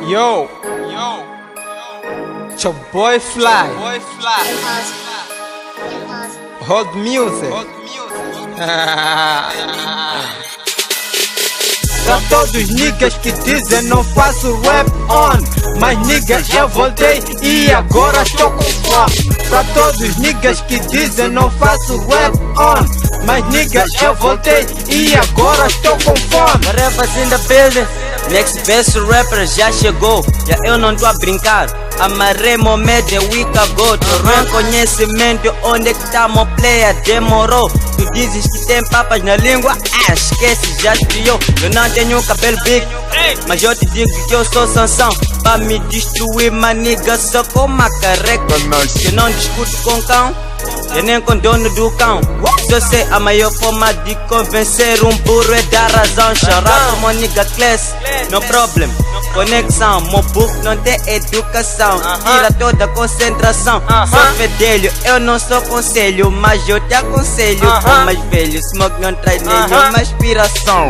Yo, it's your boy Fly. Hold music. Pra todos os niggas que dizem não faço rap on, mas niggas eu voltei e agora estou com fome. Pra todos os niggas que dizem não faço rap on, mas niggas eu voltei e agora estou com fome. Rappers in the building, next best rapper já chegou. Já eu não tô a brincar, amarrei meu média week ago. Tô reconhecimento, onde é que tá meu player? Demorou. Tu dizes que tem papas na língua, esquece, já esfriou. Eu não tenho cabelo big, mas eu te digo que eu sou Sansão. Pra me destruir, maniga, só com uma carreca. Eu não discuto com cão, eu nem com dono do cão. Se eu sei a maior forma de convencer um burro é dar razão. Chorado, meu nigga class, no problem. Conexão, meu burro não tem educação. Tira toda a concentração. Sou fedelho, eu não sou conselho, mas eu te aconselho. Com mais velho, smoke não traz nenhuma inspiração.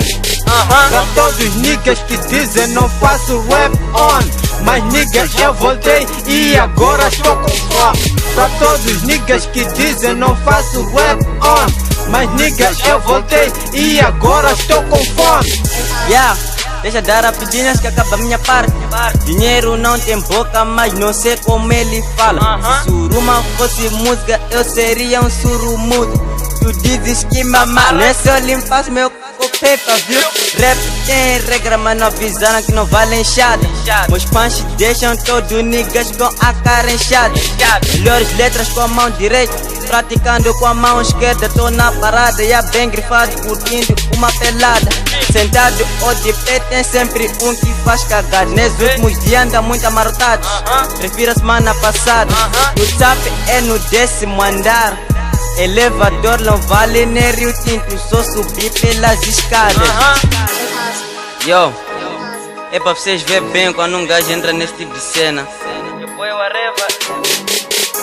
Pra todos os niggas que dizem não faço rap on, mas niggas eu voltei e agora estou com fome. Pra todos os niggas que dizem não faço rap on, mas niggas eu voltei e agora estou com fome. Yeah, deixa dar rapidinhas que acaba a minha parte. Dinheiro não tem boca, mas não sei como ele fala. Se suruma fosse música, eu seria um surumudo. Tu dizes que mamar, não é só limpar meu paper, viu? Rap tem regra, mas não avisaram que não vale enxada. Meus punch deixam todos niggas com a cara inchada. Melhores letras com a mão direita, praticando com a mão esquerda. Tô na parada e bem grifado, curtindo uma pelada. Sentado ou de pé tem sempre um que faz cagada. Nesses últimos dias anda muito amarrotado, prefiro a semana passada. O SAP é no 10º andar, elevador não vale nem Rio Tinto, só subir pelas escadas. Yo, é pra vocês verem bem quando um gajo entra nesse tipo de cena.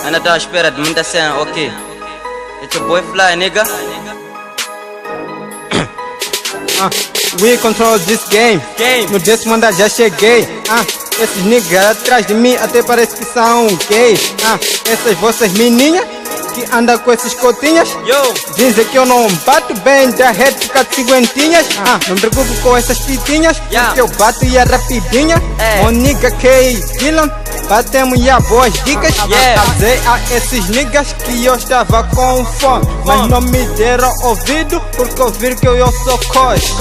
Ainda tô à espera de muita cena, ok. It's your boy Fly, nigga. We control this game. No 10º andar já cheguei. Esses niggas atrás de mim até parece que são gays. Essas vossas meninas que andam com esses cotinhas, dizem que eu não bato bem, da rede fica de cinquentinhas. Não me preocupo com essas pitinhas, porque eu bato e é rapidinha. Mon nigga K-Dylan, batemos e boas dicas. Avisei a esses niggas que eu estava com fome, mas não me deram ouvido, porque ouviram que eu sou cos.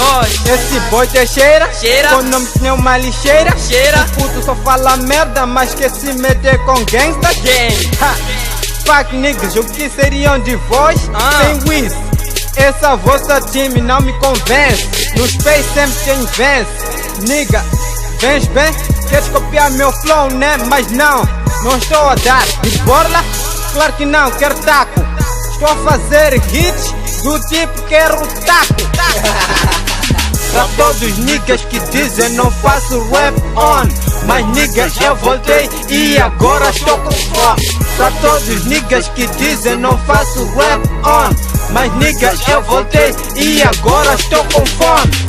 Esse boy Teixeira, quando não tinha uma lixeira. O puto só fala merda, mas quer se meter com gangsta. Fuck niggas, o que seriam de vós sem Wiz? Essa vossa time não me convence. No Space sempre quem vence. Nigga, vens bem? Queres copiar meu flow, né? Mas não estou a dar. De borla? Claro que não, quero taco. Estou a fazer hits do tipo quero taco. Pra todos os niggas que dizem não faço rap on, mas niggas eu voltei e agora estou com fome. Pra todos os niggas que dizem não faço rap on, mas niggas eu voltei e agora estou com fome.